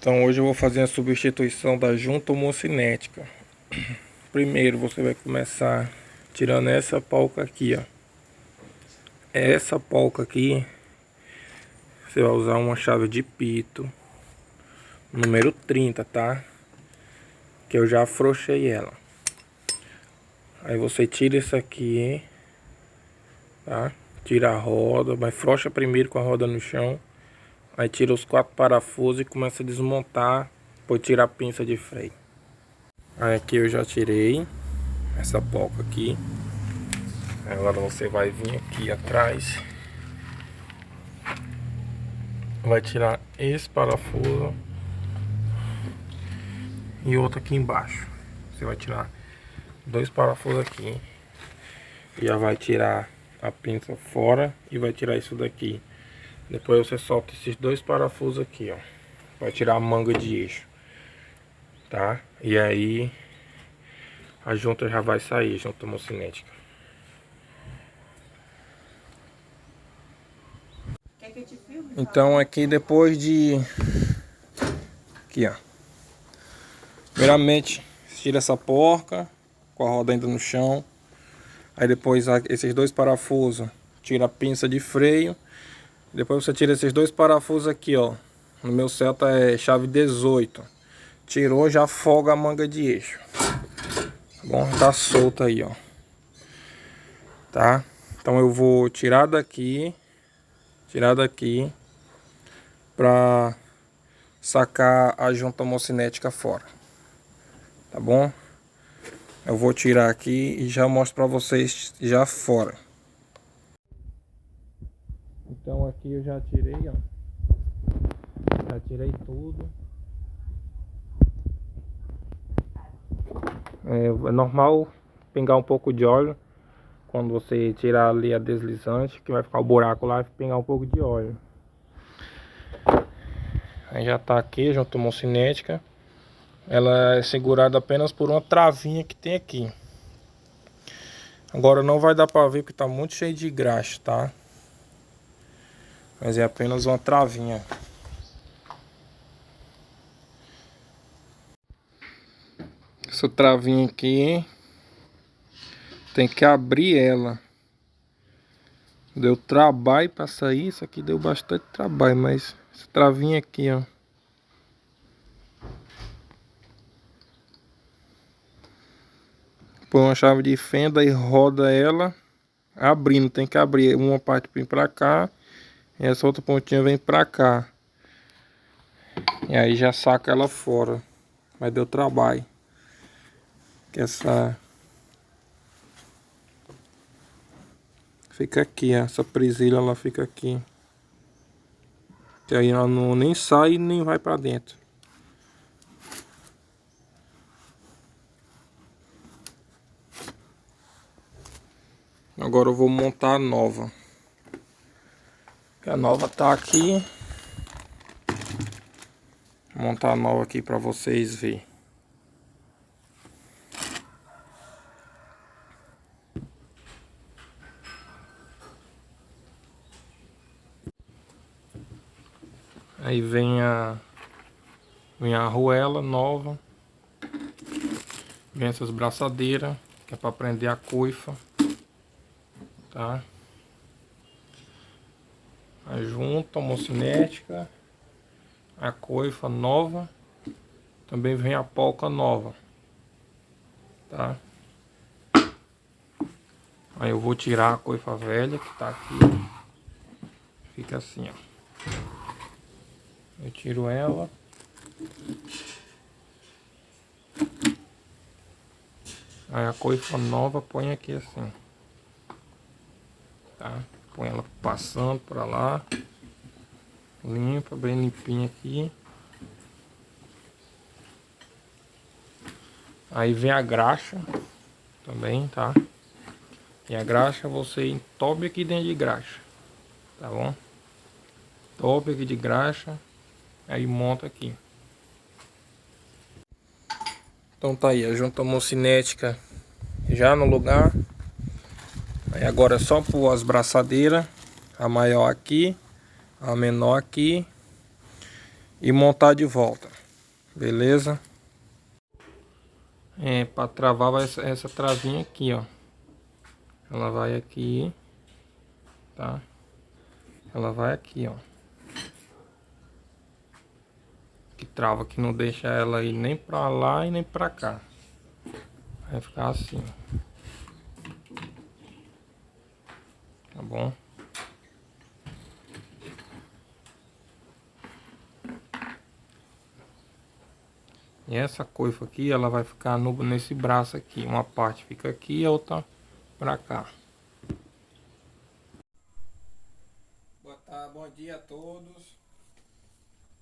Então hoje eu vou fazer a substituição da junta homocinética. Primeiro você vai começar tirando essa polca aqui, ó. Essa polca aqui você vai usar uma chave de pito número 30, tá? Que eu já afrouxei ela. Aí você tira isso aqui, tá? Tira a roda, mas afrouxa primeiro com a roda no chão. Aí tira os 4 parafusos e começa a desmontar, depois tira a pinça de freio. Aí aqui eu já tirei essa polca aqui. Agora você vai vir aqui atrás, vai tirar esse parafuso e outro aqui embaixo. Você vai tirar 2 parafusos aqui, já vai tirar a pinça fora e vai tirar isso daqui. Depois você solta esses 2 parafusos aqui, ó. Vai tirar a manga de eixo, tá? E aí a junta já vai sair, junta homocinética. Quer que eu te filme? Então aqui depois de... Aqui, ó. Primeiramente, tira essa porca com a roda ainda no chão. Aí depois esses 2 parafusos, tira a pinça de freio. Depois você tira esses 2 parafusos aqui, ó. No meu Celta é chave 18. Tirou, já afoga a manga de eixo. Tá bom? Tá solta aí, ó. Tá? Então eu vou tirar daqui pra sacar a junta homocinética fora. Tá bom? Eu vou tirar aqui e já mostro pra vocês já fora. Então aqui eu já tirei, ó. Já tirei tudo. É normal pingar um pouco de óleo quando você tirar ali a deslizante, que vai ficar o buraco lá e pingar um pouco de óleo. Aí já tá aqui, junta homocinética. Ela é segurada apenas por uma travinha que tem aqui. Agora não vai dar pra ver porque tá muito cheio de graxa, tá? Mas é apenas uma travinha. Essa travinha aqui tem que abrir ela. Deu trabalho pra sair. Isso aqui deu bastante trabalho, mas essa travinha aqui, ó. Põe uma chave de fenda e roda ela abrindo. Tem que abrir uma parte vem pra cá e essa outra pontinha vem pra cá. E aí já saca ela fora. Mas deu trabalho. Que essa fica aqui, ó. Essa presilha ela fica aqui. Que aí ela não nem sai nem vai pra dentro. Agora eu vou montar a nova. A nova tá aqui. Vou montar a nova aqui pra vocês verem. Aí vem a arruela nova. Vem essas braçadeiras, que é para prender a coifa, tá? A junta homocinética, a coifa nova, também vem a polca nova, tá? Aí eu vou tirar a coifa velha que tá aqui, fica assim, ó. Eu tiro ela. Aí a coifa nova põe aqui assim, tá? Põe ela passando pra lá. Limpa, bem limpinha aqui. Aí vem a graxa também, tá? E a graxa você entope aqui dentro de graxa, tá bom? Entope aqui de graxa. Aí monta aqui. Então tá aí, a junta homocinética já no lugar. Aí agora é só pôr as braçadeiras. A maior aqui, a menor aqui. e montar de volta, beleza? Para travar vai essa travinha aqui, ó. Ela vai aqui, tá? Ela vai aqui, ó. Que trava, que não deixa ela ir nem pra lá e nem pra cá. Vai ficar assim. Tá bom? E essa coifa aqui, ela vai ficar nesse braço aqui. Uma parte fica aqui e a outra pra cá. Bom dia a todos.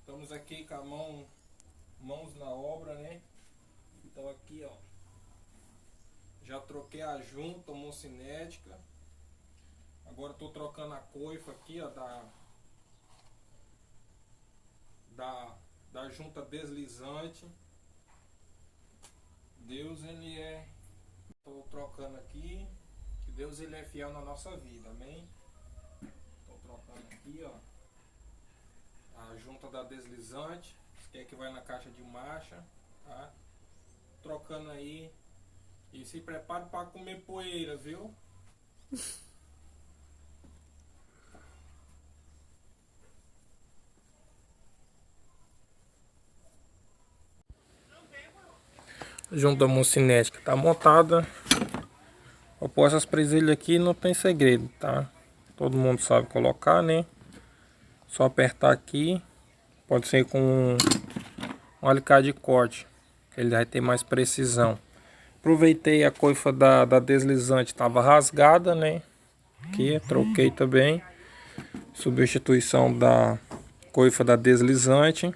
Estamos aqui com a mãos na obra, né? Então aqui, ó. Já troquei a junta homocinética. Agora estou trocando a coifa aqui, ó, da junta deslizante. Deus, ele é... Estou trocando aqui. Que Deus, ele é fiel na nossa vida, amém? Estou trocando aqui, ó, a junta da deslizante, que é que vai na caixa de marcha, tá? Trocando aí. E se prepare para comer poeira, viu? Junta homocinética tá montada. Após essas presilhas aqui não tem segredo, tá? Todo mundo sabe colocar, né? Só apertar aqui. Pode ser com um alicate de corte, que ele vai ter mais precisão. Aproveitei a coifa da deslizante, estava rasgada, né? Aqui, troquei também. Substituição da coifa da deslizante,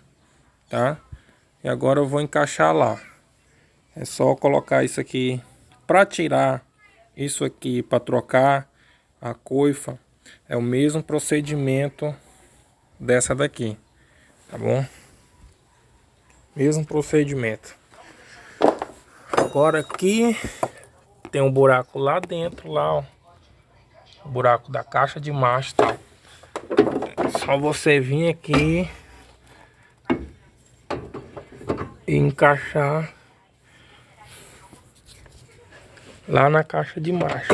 tá? E agora eu vou encaixar lá. É só colocar isso aqui para tirar isso aqui, para trocar a coifa. É o mesmo procedimento dessa daqui, tá bom? Mesmo procedimento. Agora aqui tem um buraco lá dentro, lá, ó. O buraco da caixa de marcha, tá? Só você vir aqui e encaixar lá na caixa de marcha.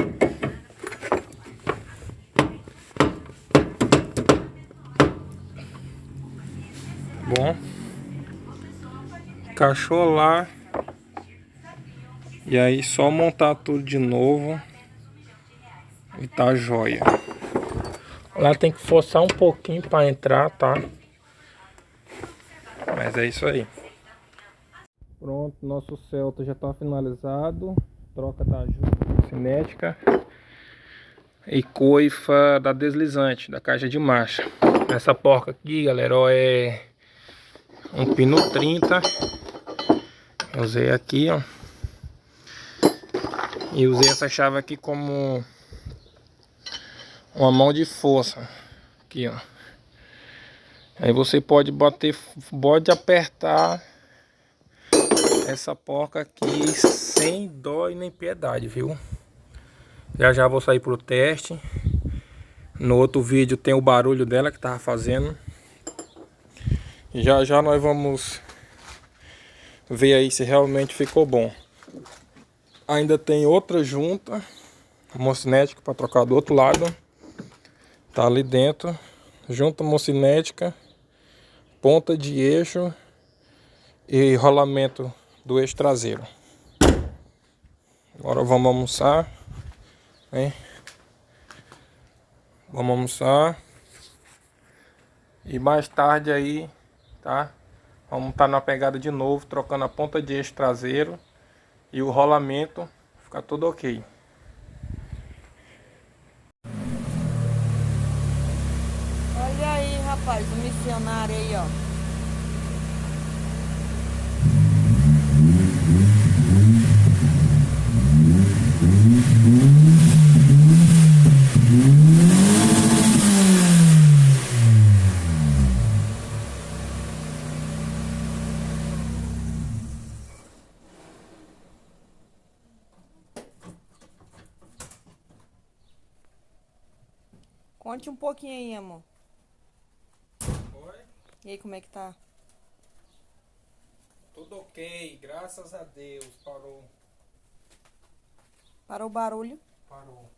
Bom, encaixou lá. E aí só montar tudo de novo e tá jóia. Lá tem que forçar um pouquinho para entrar, tá? Mas é isso aí. Pronto, nosso Celta já tá finalizado. Troca da junta cinética e coifa da deslizante, da caixa de marcha. Essa porca aqui, galera, ó, é um pino 30. Eu usei aqui, ó. E usei essa chave aqui como uma mão de força. Aqui, ó. Aí você pode apertar essa porca aqui sem dó e nem piedade, viu? Já já vou sair pro teste. No outro vídeo tem o barulho dela que tava fazendo. Já já nós vamos ver aí se realmente ficou bom. Ainda tem outra junta homocinética para trocar do outro lado. Tá ali dentro. Junta homocinética, ponta de eixo e rolamento do eixo traseiro. Agora vamos almoçar, hein? Vamos almoçar. E mais tarde aí, tá? Vamos estar na pegada de novo, trocando a ponta de eixo traseiro e o rolamento, ficar tudo ok. Olha aí, rapaz, o missionário aí, ó. Conte um pouquinho aí, amor. Oi? E aí, como é que tá? Tudo ok, graças a Deus. Parou. Parou o barulho. Parou.